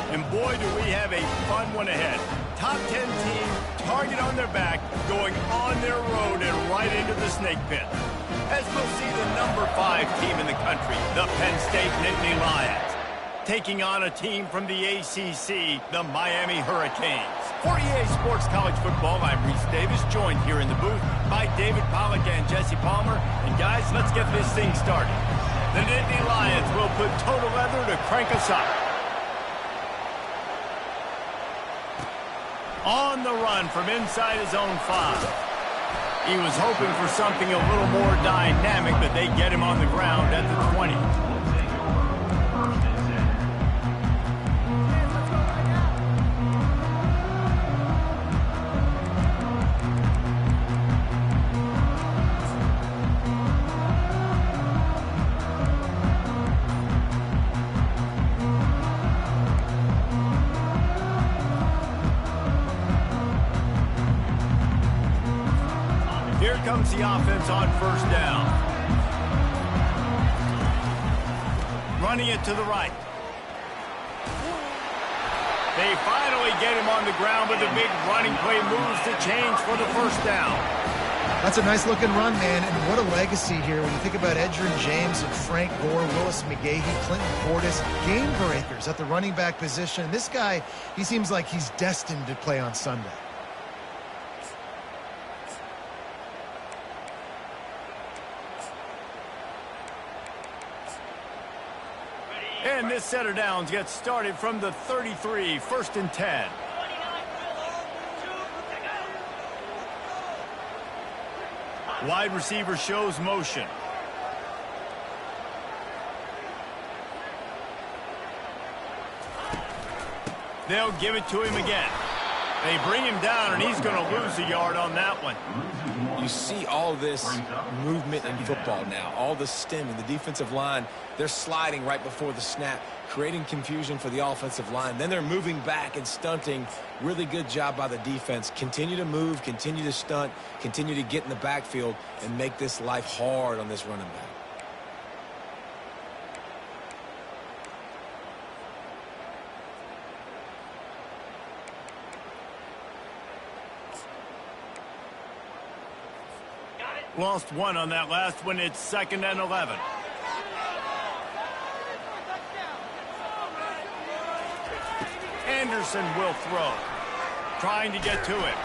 And boy, do we have a fun one ahead. Top 10 team, target on their back, going on their road and right into the snake pit. As we'll see the number 5 team in the country, the Penn State Nittany Lions, taking on a team from the ACC, the Miami Hurricanes. For EA Sports College Football, I'm Reese Davis, joined here in the booth by David Pollack and Jesse Palmer. And guys, let's get this thing started. The Nittany Lions will put total leather to crank us up. On the run from inside his own 5. He was hoping for something a little more dynamic, but they get him on the ground at the 20. Here comes the offense on first down. Running it to the right. They finally get him on the ground, but the big running play moves the chains for the first down. That's a nice-looking run, man, and what a legacy here when you think about Edgerrin James and Frank Gore, Willis McGahee, Clinton Portis, game breakers at the running back position. This guy, he seems like he's destined to play on Sunday. And this set of downs gets started from the 33, 1st and 10. Wide receiver shows motion. They'll give it to him again. They bring him down, and he's going to lose a yard on that one. You see all this movement in football now, all the stemming, the defensive line, they're sliding right before the snap, creating confusion for the offensive line. Then they're moving back and stunting. Really good job by the defense. Continue to move, continue to stunt, continue to get in the backfield and make this life hard on this running back. Lost one on that last one. It's 2nd and 11. Anderson will throw. Trying to get to it.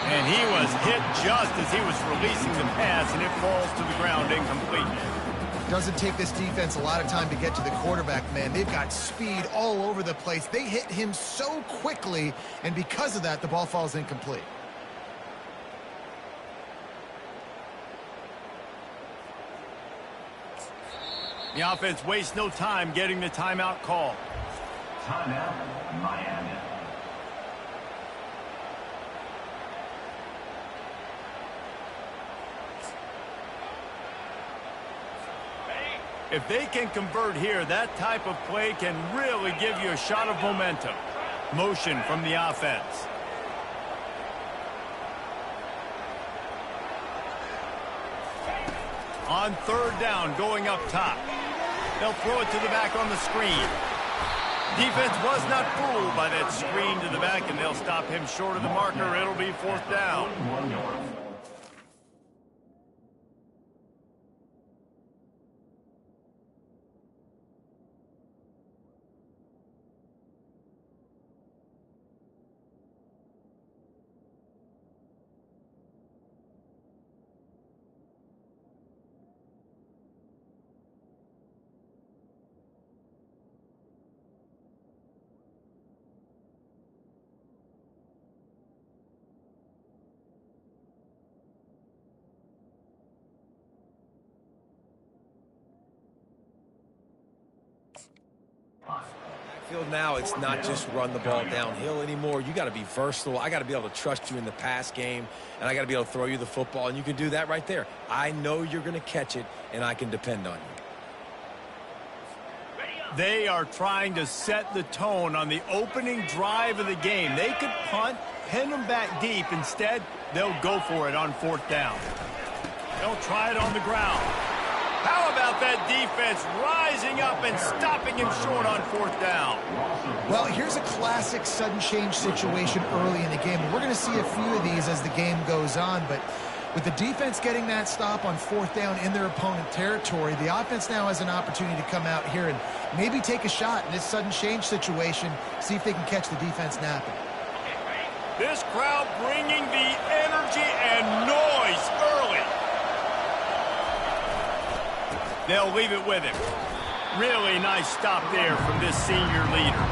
And he was hit just as he was releasing the pass, and it falls to the ground incomplete. Doesn't take this defense a lot of time to get to the quarterback, man. They've got speed all over the place. They hit him so quickly, and because of that, the ball falls incomplete. The offense wastes no time getting the timeout call. Timeout, Miami. If they can convert here, that type of play can really give you a shot of momentum. Motion from the offense. On 3rd down, going up top. They'll throw it to the back on the screen. Defense was not fooled by that screen to the back, and they'll stop him short of the marker. It'll be 4th down. Field now, it's not just run the ball downhill anymore. You got to be versatile. I got to be able to trust you in the pass game, and I got to be able to throw you the football, and you can do that right there. I know you're going to catch it, and I can depend on you. They are trying to set the tone on the opening drive of the game. They could punt, pin them back deep. Instead, they'll go for it on 4th down. They'll try it on the ground. How about that defense rising up and stopping him short on 4th down? Well, here's a classic sudden change situation early in the game. We're going to see a few of these as the game goes on, but with the defense getting that stop on 4th down in their opponent territory, the offense now has an opportunity to come out here and maybe take a shot in this sudden change situation, see if they can catch the defense napping. This crowd bringing the energy and noise early. They'll leave it with him. Really nice stop there from this senior leader.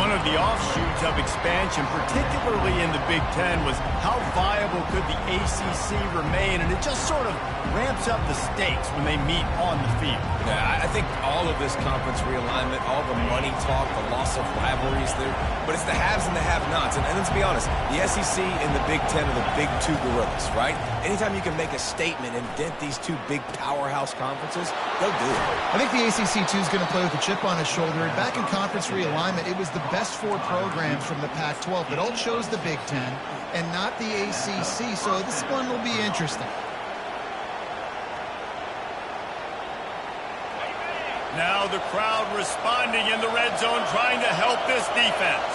One of the offshoots of expansion, particularly in the Big Ten, was how viable could the ACC remain, and it just sort of ramps up the stakes when they meet on the field. Yeah, I think all of this conference realignment, all the money talk, the loss of rivalries there, but it's the haves and the have-nots. And let's be honest, the SEC and the Big Ten are the big two gorillas, right? Anytime you can make a statement and dent these two big powerhouse conferences, they'll do it. I think the ACC, too, is going to play with a chip on his shoulder. And back in conference realignment, it was the best 4 programs from the Pac-12 that all chose the Big Ten and not the ACC. So this one will be interesting. Now the crowd responding in the red zone, trying to help this defense.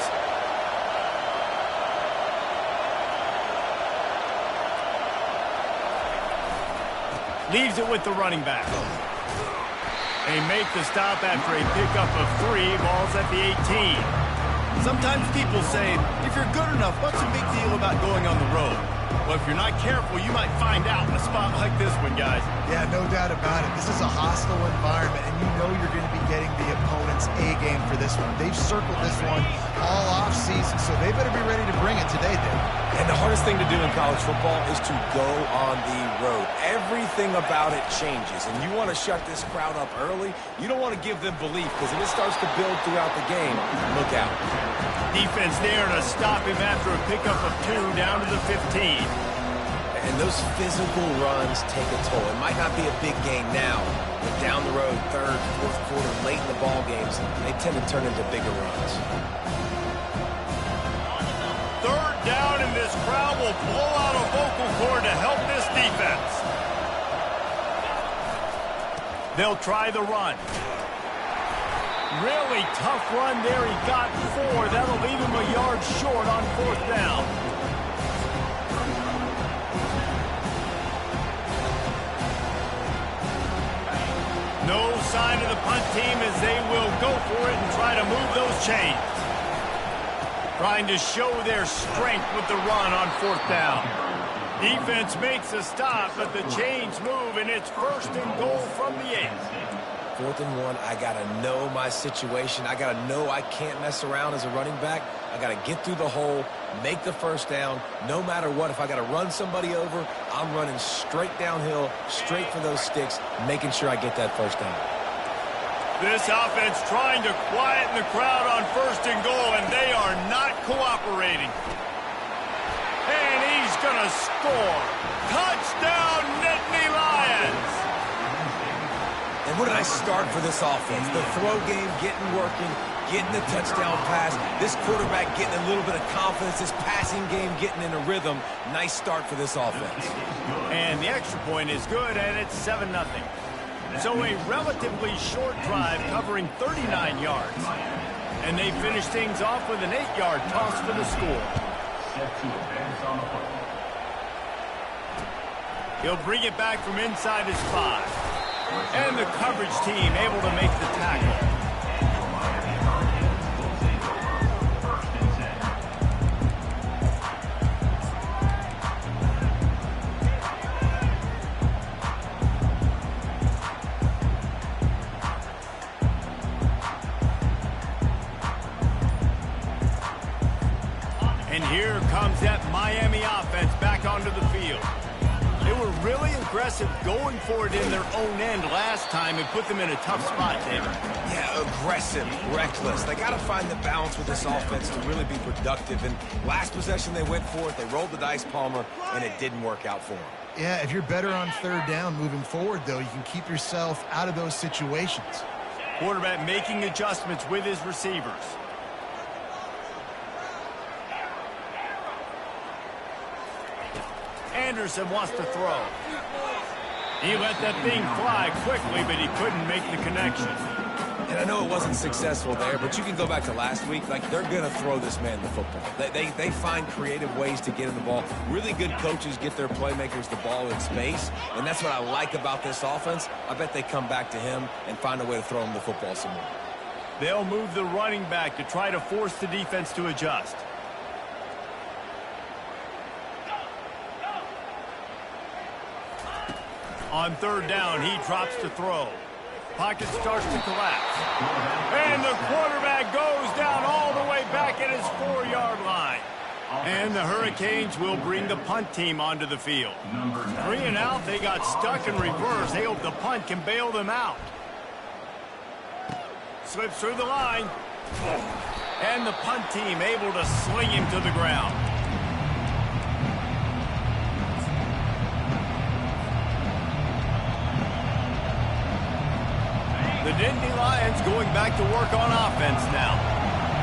Leaves it with the running back. They make the stop after a pickup of 3 balls at the 18. Sometimes people say, if you're good enough, what's the big deal about going on the road? Well, if you're not careful, you might find out in a spot like this one, guys. Yeah, no doubt about it. This is a hostile environment, and you know you're going to be getting the opponent's A game for this one. They've circled this one all off season, so they better be ready to bring it today, Dave. And the hardest thing to do in college football is to go on the road. Everything about it changes, and you want to shut this crowd up early. You don't want to give them belief, because if it starts to build throughout the game, look out. Defense there to stop him after a pickup of 2 down to the 15. And those physical runs take a toll. It might not be a big gain now, but down the road, 3rd, 4th quarter, late in the ball games, they tend to turn into bigger runs. 3rd down, and this crowd will blow out a vocal cord to help this defense. They'll try the run. Really tough run there. He got 4. That'll leave him a yard short on 4th down. No sign of the punt team as they will go for it and try to move those chains. Trying to show their strength with the run on 4th down. Defense makes a stop, but the chains move, and it's 1st and goal from the 8. 4th and 1, I got to know my situation. I got to know I can't mess around as a running back. I got to get through the hole, make the 1st down, no matter what. If I got to run somebody over, I'm running straight downhill, straight for those sticks, making sure I get that 1st down. This offense trying to quieten the crowd on 1st and goal, and they are not cooperating. And he's going to score. Touchdown, Nittany Lions! And what a nice start for this offense. The throw game getting working, getting the touchdown pass. This quarterback getting a little bit of confidence. This passing game getting in a rhythm. Nice start for this offense. And the extra point is good, and it's 7-0. So a relatively short drive covering 39 yards. And they finish things off with an 8-yard toss for the score. He'll bring it back from inside his 5. And the coverage team able to make the tackle. And here comes that Miami offense back onto the field. They were really aggressive going for it in their own end last time and put them in a tough spot, David. Yeah, aggressive, reckless. They got to find the balance with this offense to really be productive. And last possession they went for it. They rolled the dice, Palmer, and it didn't work out for them. Yeah, if you're better on 3rd down moving forward, though, you can keep yourself out of those situations. Quarterback making adjustments with his receivers. Anderson wants to throw. He let that thing fly quickly, but he couldn't make the connection. And I know it wasn't successful there, but you can go back to last week. Like, they're going to throw this man the football. They find creative ways to get him the ball. Really good coaches get their playmakers the ball in space, and that's what I like about this offense. I bet they come back to him and find a way to throw him the football some more. They'll move the running back to try to force the defense to adjust. On third down, he drops to throw. Pocket starts to collapse. And the quarterback goes down all the way back at his 4-yard line. And the Hurricanes will bring the punt team onto the field. 3 and out, they got stuck in reverse. They hope the punt can bail them out. Slips through the line. And the punt team able to sling him to the ground. The Nittany Lions going back to work on offense now.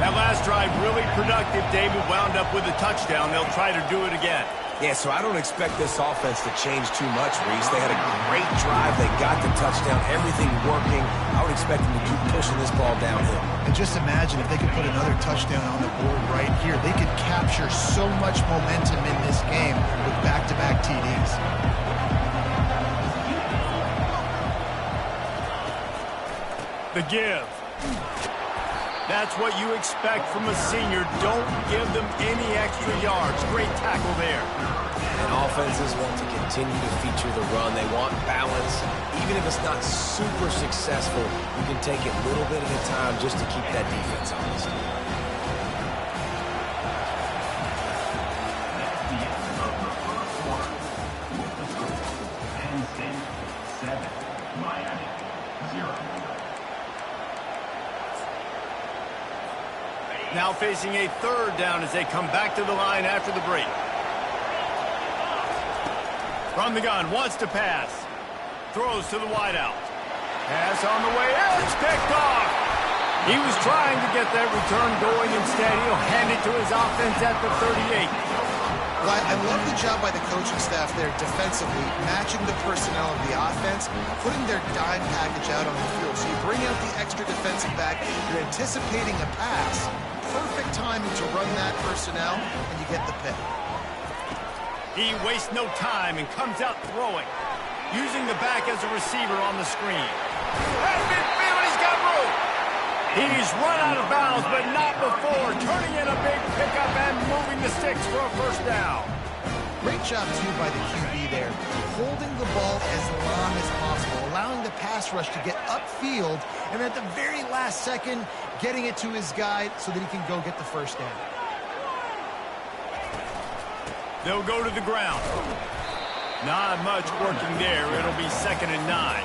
That last drive really productive. David wound up with a touchdown. They'll try to do it again. Yeah, so I don't expect this offense to change too much, Reese. They had a great drive. They got the touchdown. Everything working. I would expect them to keep pushing this ball downhill. And just imagine if they could put another touchdown on the board right here. They could capture so much momentum in this game with back-to-back TDs. The give. That's what you expect from a senior. Don't give them any extra yards. Great tackle there. And offenses want to continue to feature the run. They want balance. Even if it's not super successful, you can take it a little bit at a time just to keep that defense honest. Penn State 7, Miami 0. Now facing a third down as they come back to the line after the break. From the gun, wants to pass. Throws to the wideout. Pass on the way. It's picked off. He was trying to get that return going. Instead, he'll hand it to his offense at the 38. Well, I love the job by the coaching staff there defensively, matching the personnel of the offense, putting their dime package out on the field. So you bring out the extra defensive back, you're anticipating a pass. Perfect timing to run that personnel, and you get the pick. He wastes no time and comes out throwing, using the back as a receiver on the screen. That midfield, he's got room. He's run out of bounds, but not before, turning in a big pickup and moving the sticks for a first down. Great job, too, by the QB there, holding the ball as long as possible, allowing the pass rush to get upfield, and at the very last second, getting it to his guy so that he can go get the first down. They'll go to the ground. Not much working there. It'll be 2nd and 9.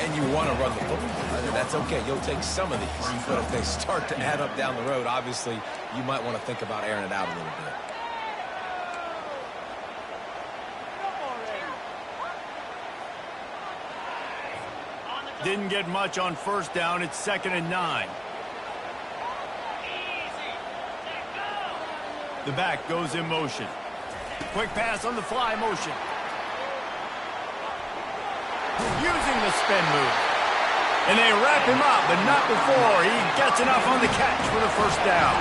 And you want to run the football. That's okay. You'll take some of these. But if they start to add up down the road, obviously, you might want to think about airing it out a little bit. Didn't get much on first down. It's 2nd and 9. The back goes in motion. Quick pass on the fly motion. Using the spin move. And they wrap him up, but not before he gets enough on the catch for the first down.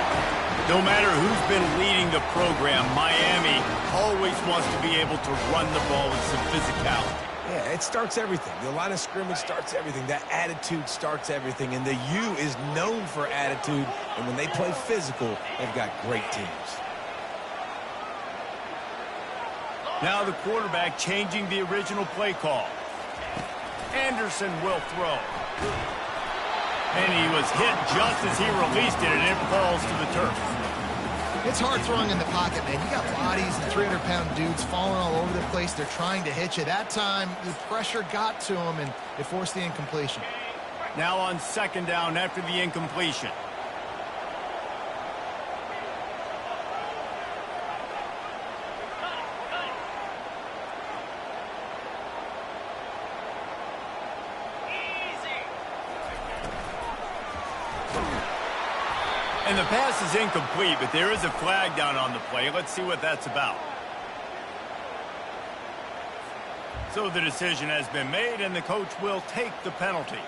No matter who's been leading the program, Miami always wants to be able to run the ball with some physicality. Yeah, it starts everything. The line of scrimmage starts everything. That attitude starts everything. And the U is known for attitude. And when they play physical, they've got great teams. Now the quarterback changing the original play call. Anderson will throw. And he was hit just as he released it, and it falls to the turf. It's hard throwing in the pocket, man. You got bodies and 300-pound dudes falling all over the place. They're trying to hit you. That time, the pressure got to him, and it forced the incompletion. Now on 2nd down after the incompletion. And the pass is incomplete, but there is a flag down on the play. Let's see what that's about. So the decision has been made, and the coach will take the penalty.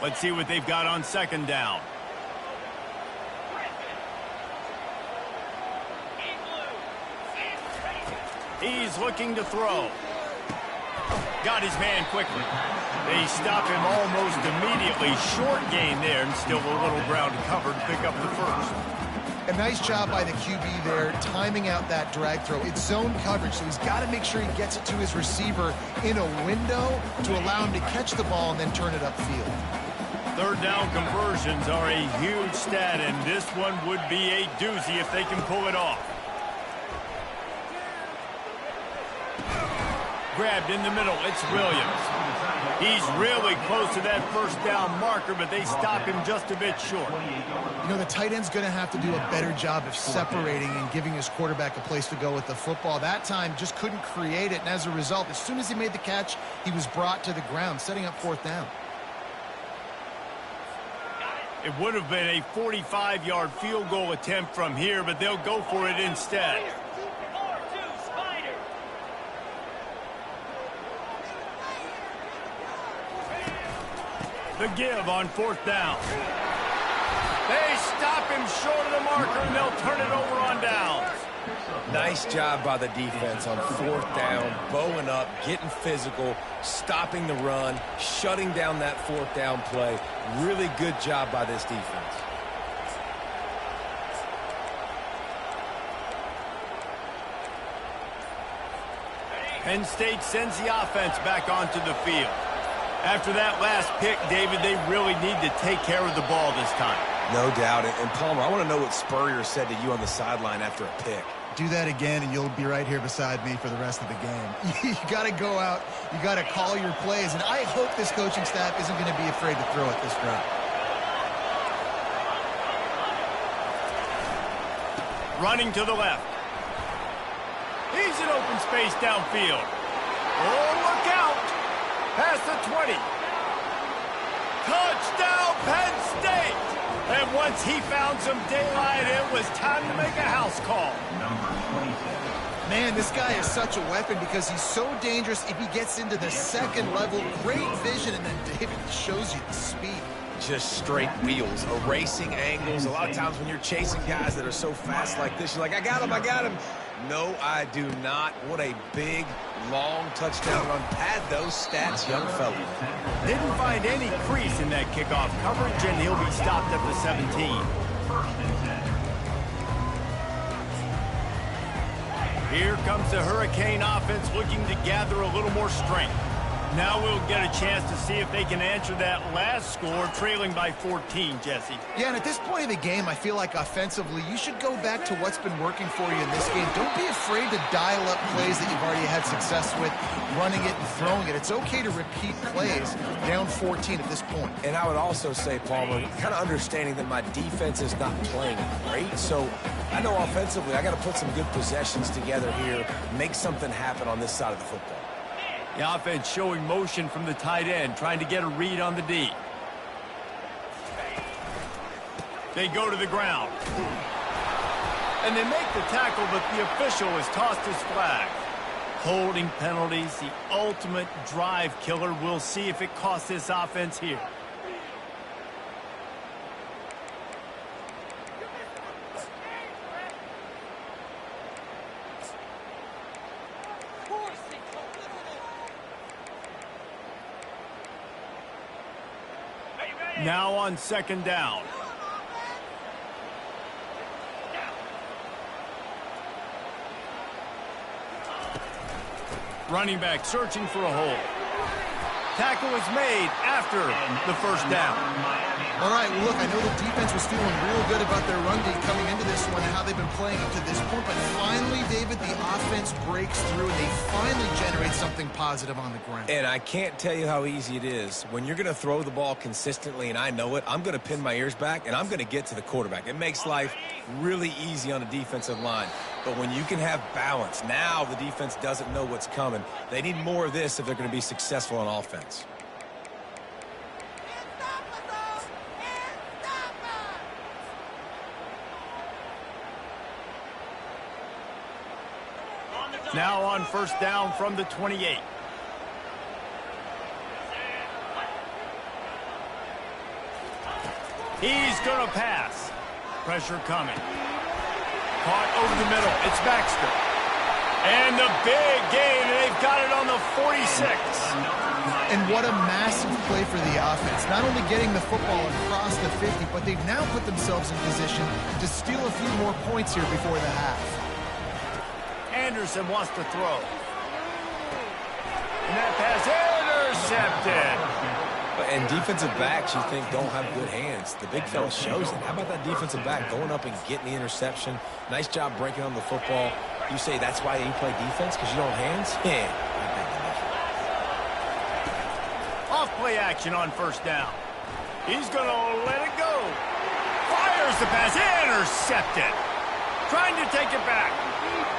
Let's see what they've got on second down. He's looking to throw. Got his man quickly. They stop him almost immediately. Short gain there, and still a little ground to cover to pick up the first. A nice job by the QB there, timing out that drag throw. It's zone coverage, so he's got to make sure he gets it to his receiver in a window to allow him to catch the ball and then turn it upfield. Third down conversions are a huge stat, and this one would be a doozy if they can pull it off. Grabbed in the middle, it's Williams. He's really close to that first down marker, but they stop him just a bit short. You know, the tight end's going to have to do a better job of separating and giving his quarterback a place to go with the football. That time just couldn't create it, and as a result, as soon as he made the catch, he was brought to the ground, setting up fourth down. It would have been a 45-yard field goal attempt from here, but they'll go for it instead. The give on fourth down. They stop him short of the marker, and they'll turn it over on downs. Nice job by the defense on fourth down, bowing up, getting physical, stopping the run, shutting down that fourth down play. Really good job by this defense. Penn State sends the offense back onto the field. After that last pick, David, they really need to take care of the ball this time. No doubt. And Palmer, I want to know what Spurrier said to you on the sideline after a pick. Do that again, and you'll be right here beside me for the rest of the game. You got to go out. You got to call your plays, and I hope this coaching staff isn't going to be afraid to throw it this route. Running to the left. He's in open space downfield. Oh, look out! Past the 20. Touchdown, Penn State! And once he found some daylight, it was time to make a house call. Man, this guy is such a weapon because he's so dangerous if he gets into the second level. Great vision, and then David shows you the speed. Just straight wheels, erasing angles. A lot of times when you're chasing guys that are so fast like this, you're like, I got him, I got him. No, I do not. What a big, long touchdown run. Pad those stats, young fella. Didn't find any crease in that kickoff coverage, and he'll be stopped at the 17. Here comes the Hurricane offense looking to gather a little more strength. Now we'll get a chance to see if they can answer that last score, trailing by 14, Jesse. Yeah, and at this point of the game, I feel like offensively, you should go back to what's been working for you in this game. Don't be afraid to dial up plays that you've already had success with, running it and throwing it. It's okay to repeat plays down 14 at this point. And I would also say, Palmer, kind of understanding that my defense is not playing great, so I know offensively I got to put some good possessions together here, make something happen on this side of the football. The offense showing motion from the tight end, trying to get a read on the D. They go to the ground. And they make the tackle, but the official has tossed his flag. Holding penalties, the ultimate drive killer. We'll see if it costs this offense here. Now on second down. Running back searching for a hole. Tackle is made after the first down. All right, well, look, I know the defense was feeling real good about their run D coming into this one and how they've been playing up to this point, but finally, David, the offense breaks through and they finally generate something positive on the ground. And I can't tell you how easy it is. When you're going to throw the ball consistently, and I know it, I'm going to pin my ears back, and I'm going to get to the quarterback. It makes life really easy on the defensive line. But when you can have balance, now the defense doesn't know what's coming. They need more of this if they're going to be successful on offense. Now on first down from the 28. He's going to pass. Pressure coming. Caught over the middle. It's Baxter. And the big gain, and they've got it on the 46. And what a massive play for the offense. Not only getting the football across the 50, but they've now put themselves in position to steal a few more points here before the half. Anderson wants to throw. And that pass intercepted. And defensive backs, you think, don't have good hands. The big fella shows it. How about that defensive back going up and getting the interception? Nice job breaking on the football. You say that's why you play defense, because you don't have hands? Yeah. Off play action on first down. He's going to let it go. Fires the pass. Intercepted. Trying to take it back.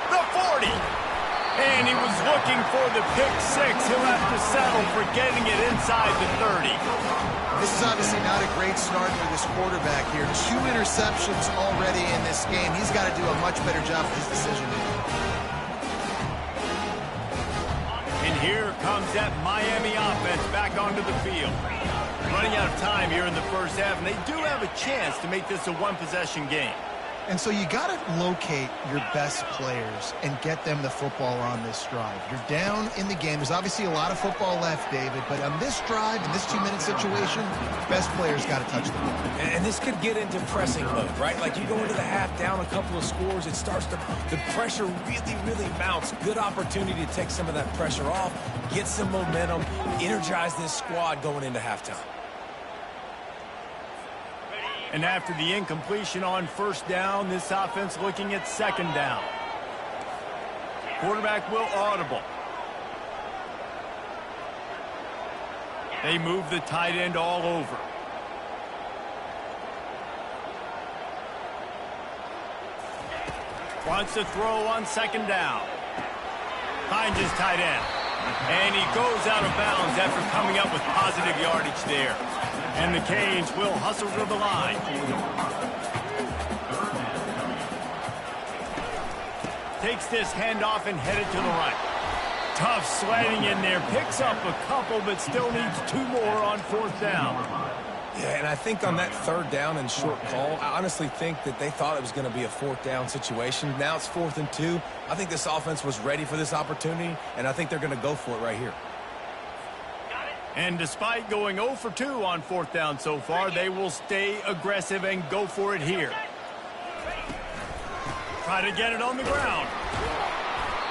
The 40. And he was looking for the pick six. He'll have to settle for getting it inside the 30. This is obviously not a great start for this quarterback here. 2 interceptions already in this game. He's got to do a much better job of his decision making. And here comes that Miami offense back onto the field. Running out of time here in the first half, and they do have a chance to make this a one-possession game. And so you got to locate your best players and get them the football on this drive. You're down in the game. There's obviously a lot of football left, David, but on this drive, in this 2-minute situation, best players got to touch the ball. And this could get into pressing mode, right? Like you go into the half down a couple of scores, it starts to, the pressure really mounts. Good opportunity to take some of that pressure off, get some momentum, energize this squad going into halftime. And after the incompletion on first down, this offense looking at second down. Quarterback will audible. They move the tight end all over. Wants to throw on second down. Finds his tight end. And he goes out of bounds after coming up with positive yardage there. And the Canes will hustle to the line. Takes this handoff and headed to the right. Tough sledding in there. Picks up a couple, but still needs 2 more on fourth down. Yeah, and I think on that third down and short call, I honestly think that they thought it was going to be a fourth down situation. Now it's 4th and 2. I think this offense was ready for this opportunity, and I think they're going to go for it right here. And despite going 0 for 2 on fourth down so far, they will stay aggressive and go for it here. Try to get it on the ground.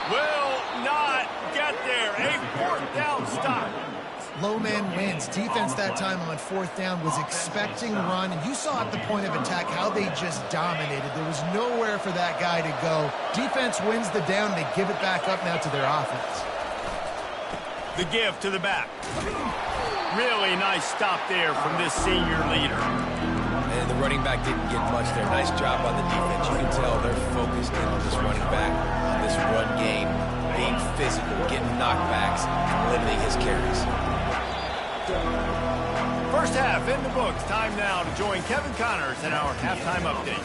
Will not get there. A fourth down stop. Low man wins. Defense that time on fourth down was expecting run. And you saw at the point of attack how they just dominated. There was nowhere for that guy to go. Defense wins the down. They give it back up now to their offense. The give to the back. Really nice stop there from this senior leader. And the running back didn't get much there. Nice job on the defense. You can tell they're focused in on this running back, on this run game, being physical, getting knockbacks, limiting his carries. First half in the books. Time now to join Kevin Connors in our halftime update.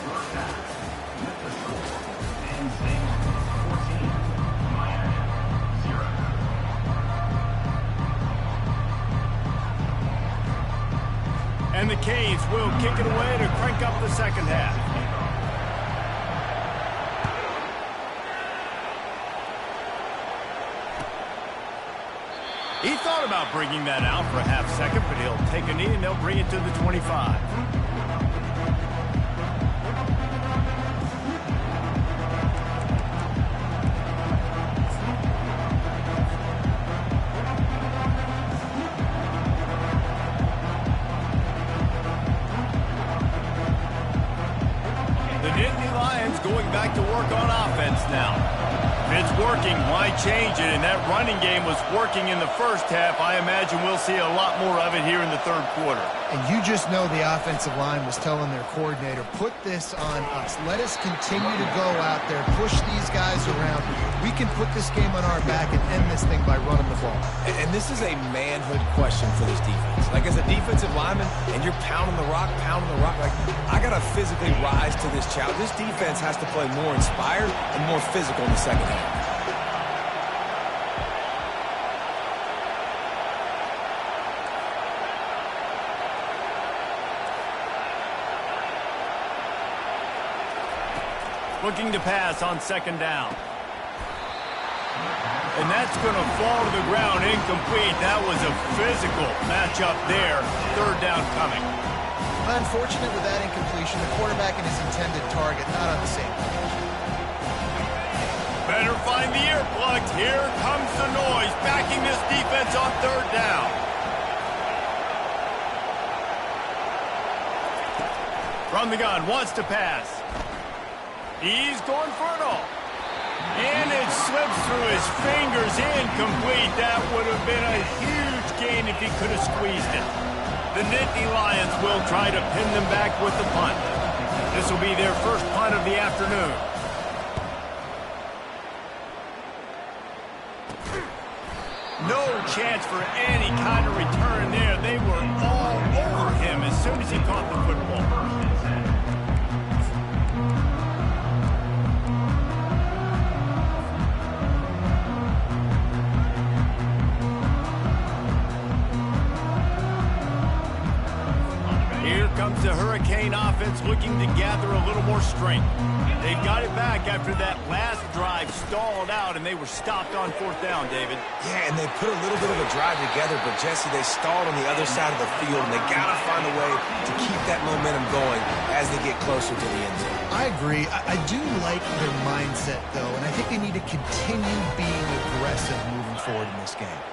And the Canes will kick it away to crank up the second half. He thought about bringing that out for a half second, but he'll take a knee and they'll bring it to the 25. Going back to work on offense now. If it's working, why change it? And that running game was working in the first half. I imagine we'll see a lot more of it here in the third quarter. And you just know the offensive line was telling their coordinator, put this on us. Let us continue to go out there, push these guys around. We can put this game on our back and end this thing by running the ball. And this is a manhood question for this defense. Like, as a defensive lineman, and you're pounding the rock, like, I got to physically rise to this challenge. This defense has to play more inspired and more physical in the second half. Looking to pass on second down. And that's going to fall to the ground incomplete. That was a physical matchup there. Third down coming. Unfortunate with that incompletion. The quarterback and his intended target not on the same page. Better find the earplugs. Here comes the noise, backing this defense on third down. From the gun, wants to pass. He's going for it all. And it slips through his fingers, incomplete. That would have been a huge gain if he could have squeezed it. The Nittany Lions will try to pin them back with the punt. This will be their first punt of the afternoon. No chance for any kind of return there. They were all over him as soon as he caught the football. Here comes the Hurricane offense looking to gather a little more strength. They've got it back after that last drive stalled out, and they were stopped on fourth down, David. Yeah, and they put a little bit of a drive together, but, Jesse, they stalled on the other side of the field, and they got to find a way to keep that momentum going as they get closer to the end zone. I agree. I do like their mindset, though, and I think they need to continue being aggressive moving forward in this game.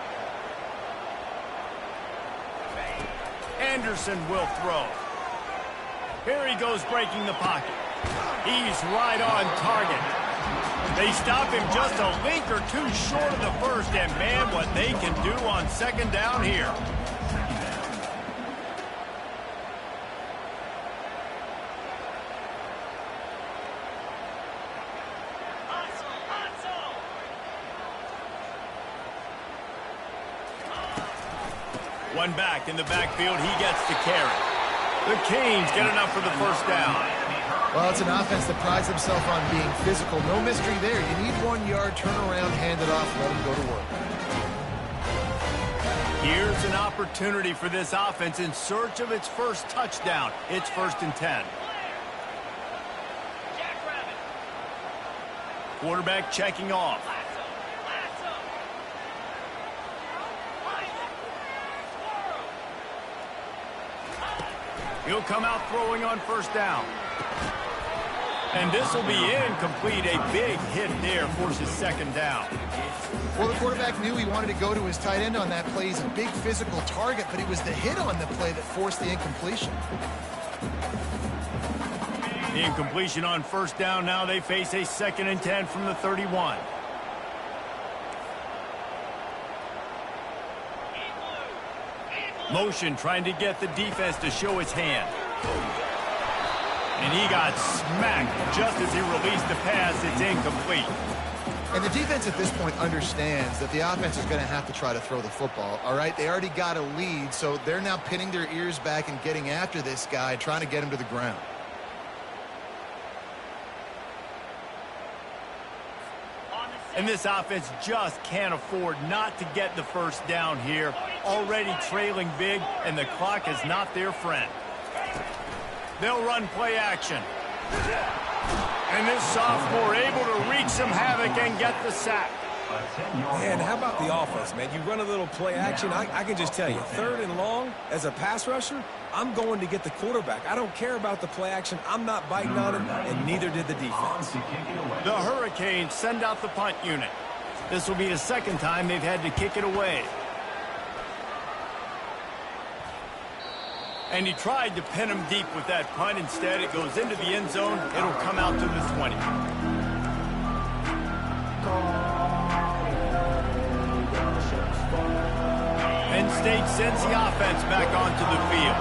Anderson will throw. Here he goes breaking the pocket. He's right on target. They stop him just a link or two short of the first, and man, what they can do on second down here. One back in the backfield, he gets the carry. The Canes get enough for the first down. Well, it's an offense that prides themselves on being physical. No mystery there. You need 1 yard, turn around, hand it off, let them go to work. Here's an opportunity for this offense in search of its first touchdown. It's 1st and 10. Quarterback checking off. He'll come out throwing on first down. And this will be incomplete. A big hit there forces second down. Well, the quarterback knew he wanted to go to his tight end on that play. He's a big physical target, but it was the hit on the play that forced the incompletion. The incompletion on first down. Now they face a 2nd and 10 from the 31. Motion trying to get the defense to show his hand. And he got smacked just as he released the pass. It's incomplete. And the defense at this point understands that the offense is going to have to try to throw the football, all right? They already got a lead, so they're now pinning their ears back and getting after this guy, trying to get him to the ground. And this offense just can't afford not to get the first down here. Already trailing big, and the clock is not their friend. They'll run play action. And this sophomore able to wreak some havoc and get the sack. Man, how about the offense, man? You run a little play action. I can just tell you, 3rd and long, as a pass rusher, I'm going to get the quarterback. I don't care about the play action. I'm not biting on him, and neither did the defense. The Hurricanes send out the punt unit. This will be the 2nd time they've had to kick it away. And he tried to pin him deep with that punt. Instead, it goes into the end zone. It'll come out to the 20. Penn State sends the offense back onto the field.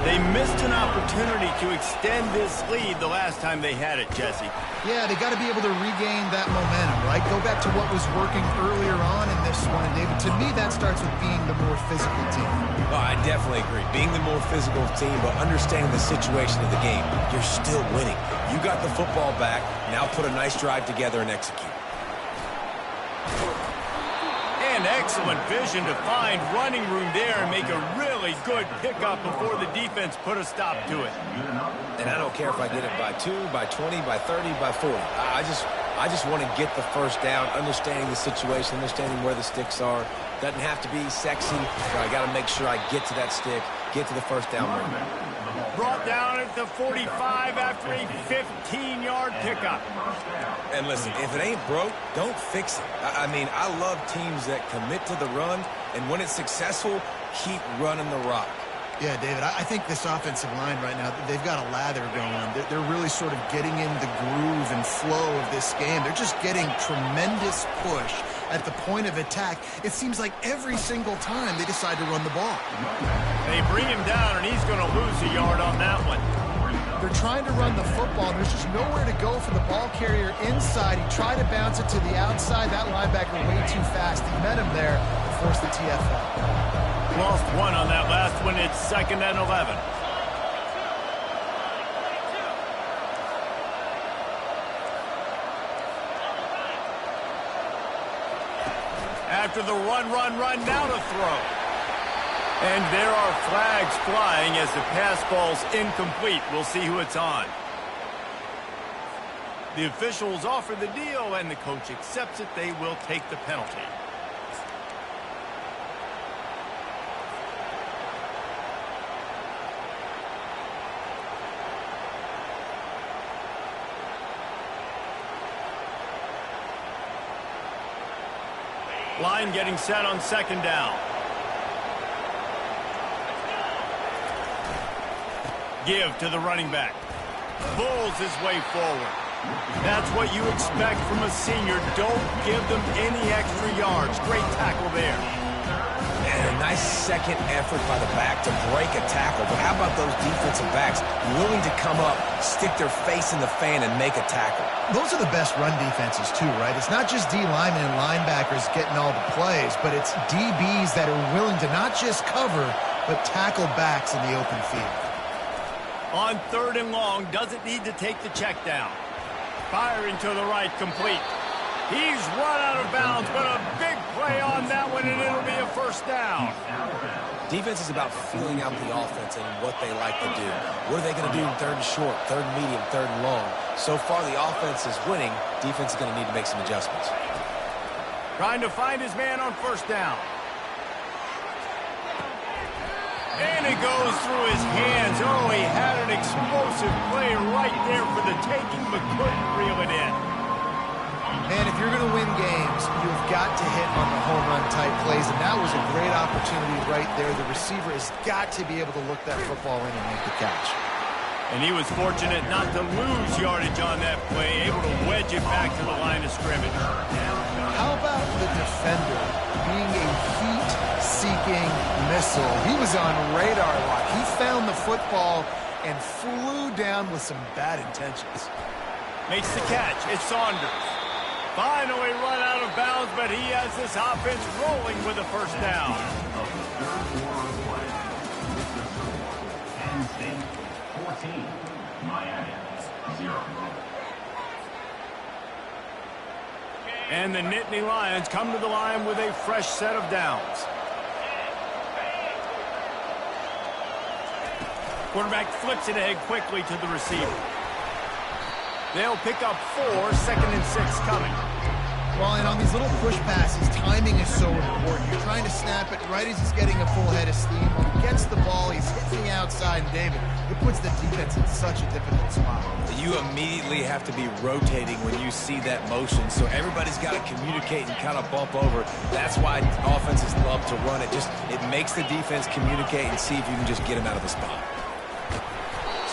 They missed an opportunity to extend this lead the last time they had it, Jesse. Yeah, they got to be able to regain that momentum, right? Go back to what was working earlier on in this one. And, David, to me, that starts with being the more physical team. Oh, I definitely agree. Being the more physical team, but understanding the situation of the game, you're still winning. You got the football back. Now put a nice drive together and execute. And an excellent vision to find running room there and make a really good pickup before the defense put a stop to it. And I don't care if I get it by 2, by 20, by 30, by 40. I just want to get the first down, understanding the situation, understanding where the sticks are. Doesn't have to be sexy, but I got to make sure I get to that stick, get to the first down moment. Brought down at the 45 after a 15-yard pickup. And listen, if it ain't broke, don't fix it. I mean, I love teams that commit to the run, and when it's successful, keep running the rock. Yeah, David, I think this offensive line right now, they've got a lather going. They're really sort of getting in the groove and flow of this game. They're just getting tremendous push at the point of attack. It seems like every single time they decide to run the ball. They bring him down, and he's going to lose a yard on that one. They're trying to run the football, and there's just nowhere to go for the ball carrier inside. He tried to bounce it to the outside. That linebacker way too fast. He met him there and forced the TFL. Lost one on that last one. It's 2nd and 11. After the run, now to throw. And there are flags flying as the pass ball's incomplete. We'll see who it's on. The officials offer the deal, and the coach accepts it. They will take the penalty. Line getting set on 2nd down. Give to the running back. Pulls his way forward. That's what you expect from a senior. Don't give them any extra yards. Great tackle there. And a nice second effort by the back to break a tackle. But how about those defensive backs willing to come up, stick their face in the fan, and make a tackle? Those are the best run defenses too, right? It's not just D linemen and linebackers getting all the plays, but it's DBs that are willing to not just cover, but tackle backs in the open field. On 3rd and long, doesn't need to take the check down. Firing to the right, complete. He's run out of bounds, but a big play on that one, and it'll be a first down. Defense is about feeling out the offense and what they like to do. What are they going to do in 3rd and short, 3rd and medium, 3rd and long? So far, the offense is winning. Defense is going to need to make some adjustments. Trying to find his man on 1st down. And it goes through his hands. Oh, he had an explosive play right there for the taking, but couldn't reel it in. Man, if you're going to win games, you've got to hit on the home run type plays, and that was a great opportunity right there. The receiver has got to be able to look that football in and make the catch. And he was fortunate not to lose yardage on that play, able to wedge it back to the line of scrimmage. How about the defender being a heat-seeking missile? He was on radar lock. He found the football and flew down with some bad intentions. Makes the catch. It's Saunders. Finally run out of bounds, but he has this offense rolling with a first down. Penn State 14, Miami 0. And the Nittany Lions come to the line with a fresh set of downs. Quarterback flips it ahead quickly to the receiver. They'll pick up 4, 2nd and 6 coming. Well, and on these little push passes, timing is so important. You're trying to snap it right as he's getting a full head of steam. When he gets the ball, he's hitting the outside, and David, it puts the defense in such a difficult spot. You immediately have to be rotating when you see that motion, so everybody's got to communicate and kind of bump over. That's why offenses love to run it. It makes the defense communicate and see if you can just get him out of the spot.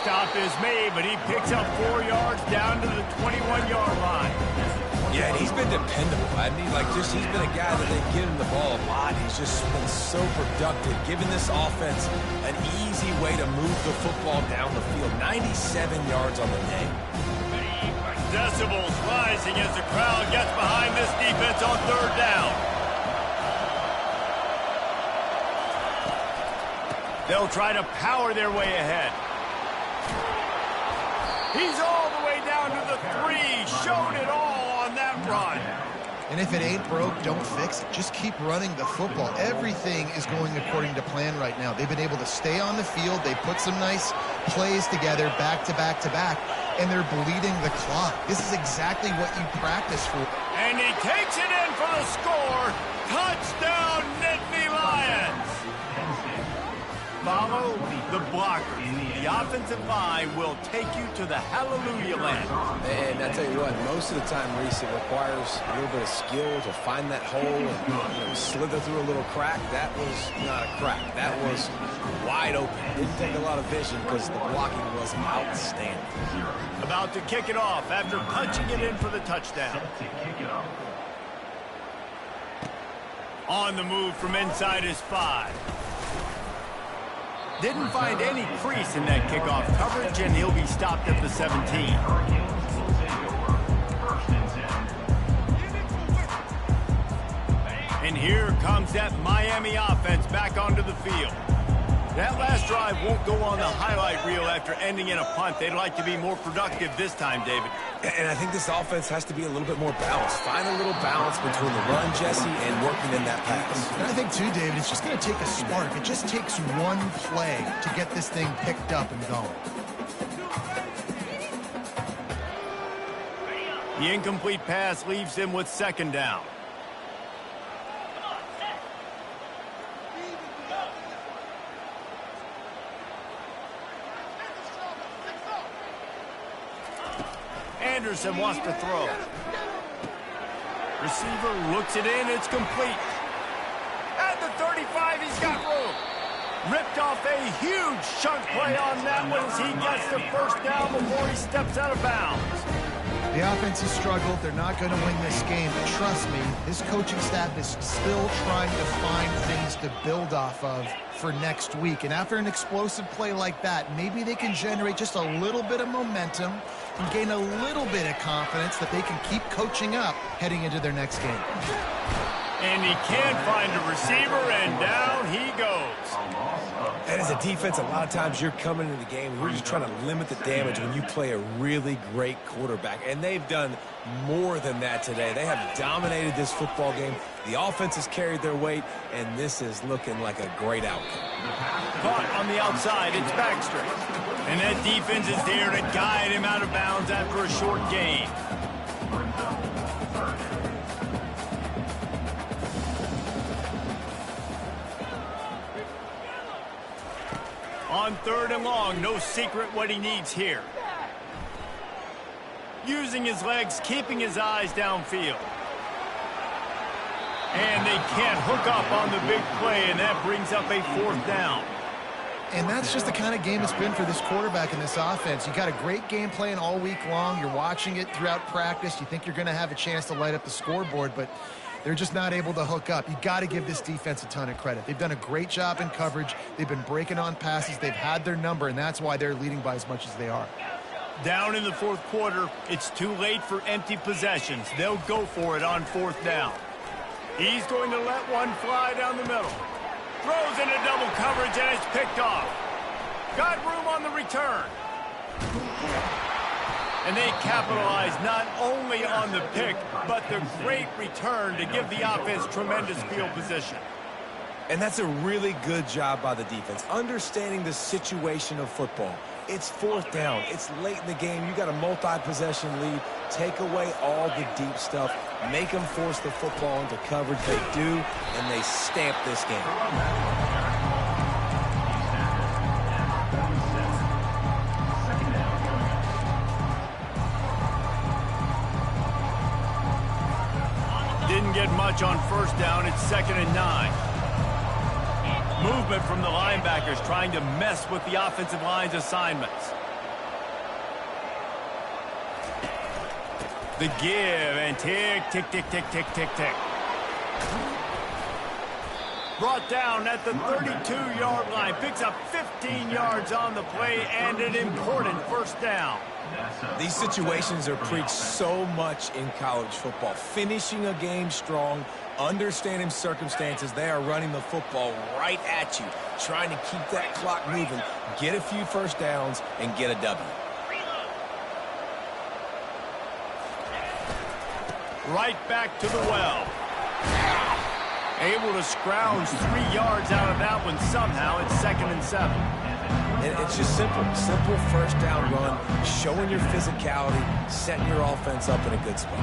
Stop is made, but he picks up 4 yards down to the 21-yard line. Yeah, and he's been dependable. I mean, he's been a guy that they give him the ball a lot. He's just been so productive, giving this offense an easy way to move the football down the field. 97 yards on the day. Decibels rising as the crowd gets behind this defense on 3rd down. They'll try to power their way ahead. He's all the way down to the 3. Showed it all on that run. And if it ain't broke, don't fix it. Just keep running the football. Everything is going according to plan right now. They've been able to stay on the field. They put some nice plays together back to back to back, and they're bleeding the clock. This is exactly what you practice for. And he takes it in for the score. Touchdown, Nittany Lions. Follow the blocker. The offensive line will take you to the hallelujah land. And I tell you what, most of the time, Reese, it requires a little bit of skill to find that hole and slither through a little crack. That was not a crack. That was wide open. Didn't take a lot of vision because the blocking was outstanding. About to kick it off after punching it in for the touchdown. On the move from inside his 5. Didn't find any crease in that kickoff coverage, and he'll be stopped at the 17. And here comes that Miami offense back onto the field. That last drive won't go on the highlight reel after ending in a punt. They'd like to be more productive this time, David. And I think this offense has to be a little bit more balanced. Find a little balance between the run, Jesse, and working in that pass. And I think, too, David, it's just going to take a spark. It just takes one play to get this thing picked up and going. The incomplete pass leaves him with second down. Anderson wants to throw. Receiver looks it in. It's complete. At the 35, he's got room. Ripped off a huge chunk play on that one as he gets the first down before he steps out of bounds. The offense has struggled. They're not going to win this game. But trust me, this coaching staff is still trying to find things to build off of for next week. And after an explosive play like that, maybe they can generate just a little bit of momentum and gain a little bit of confidence that they can keep coaching up heading into their next game. And he can't find a receiver, and down he goes. And as a defense, a lot of times you're coming into the game, we're just trying to limit the damage when you play a really great quarterback. And they've done more than that today. They have dominated this football game. The offense has carried their weight, and this is looking like a great outcome. Caught on the outside, it's Baxter. And that defense is there to guide him out of bounds after a short gain. On 3rd and long, no secret what he needs here. Using his legs, keeping his eyes downfield. And they can't hook up on the big play, and that brings up a 4th down. And that's just the kind of game it's been for this quarterback in this offense. You got a great game plan all week long. You're watching it throughout practice. You think you're going to have a chance to light up the scoreboard, but they're just not able to hook up. You got to give this defense a ton of credit. They've done a great job in coverage. They've been breaking on passes. They've had their number, and that's why they're leading by as much as they are. Down in the 4th quarter, it's too late for empty possessions. They'll go for it on 4th down. He's going to let one fly down the middle. Throws into double coverage, and it's picked off. Got room on the return. And they capitalize not only on the pick, but the great return to give the offense tremendous field position. And that's a really good job by the defense, understanding the situation of football. It's 4th down. It's late in the game. You got a multi-possession lead. Take away all the deep stuff. Make them force the football into coverage. They do, and they stamp this game. Didn't get much on 1st down. It's 2nd and 9. Movement from the linebackers trying to mess with the offensive line's assignments. The give and tick, tick, tick, tick, tick, tick, tick. Brought down at the 32-yard line. Picks up 15 yards on the play and an important 1st down. These situations are preached so much in college football. Finishing a game strong, understanding circumstances. They are running the football right at you, trying to keep that clock moving, get a few 1st downs, and get a W. Right back to the well. Able to scrounge 3 yards out of that one somehow. It's 2nd and 7. And it's just simple first down run, showing your physicality, setting your offense up in a good spot.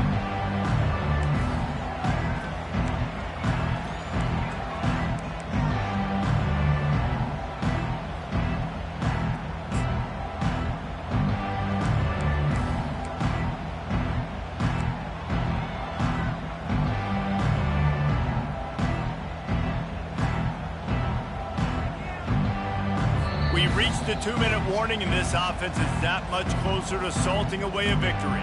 We reached the 2-minute warning, and this offense is that much closer to salting away a victory.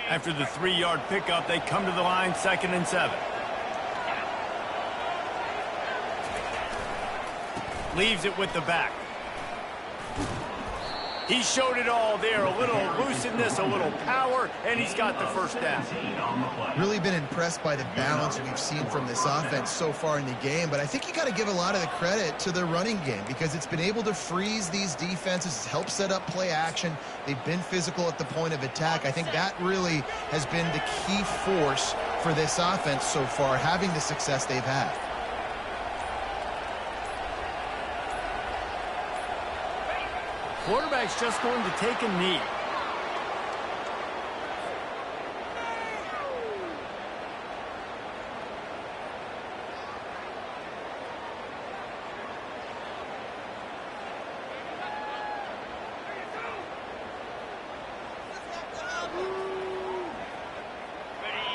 After the 3-yard pickup, they come to the line, 2nd and 7. Leaves it with the back. He showed it all there. A little elusiveness, a little power, and he's got the first down. Really been impressed by the balance we've seen from this offense so far in the game, but I think you got to give a lot of the credit to their running game because it's been able to freeze these defenses, help set up play action. They've been physical at the point of attack. I think that really has been the key force for this offense so far, having the success they've had. Quarterback's just going to take a knee.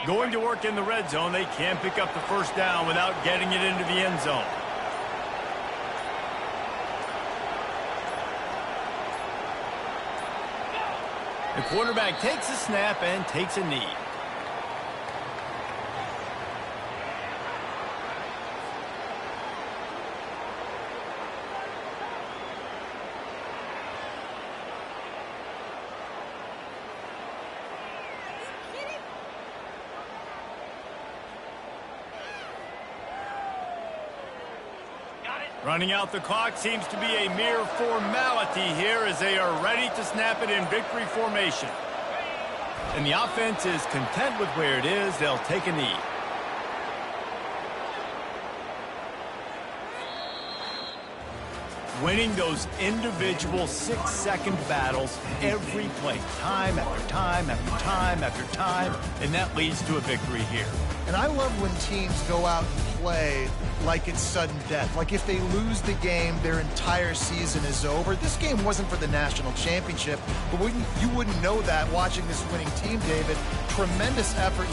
Going to work in the red zone. They can't pick up the first down without getting it into the end zone. The quarterback takes a snap and takes a knee. Running out the clock seems to be a mere formality here as they are ready to snap it in victory formation. And the offense is content with where it is. They'll take a knee. Winning those individual 6-second battles every play, time after time after time after time, and that leads to a victory here. And I love when teams go out and play like it's sudden death. Like if they lose the game, their entire season is over. This game wasn't for the national championship, but you wouldn't know that watching this winning team, David. Tremendous effort.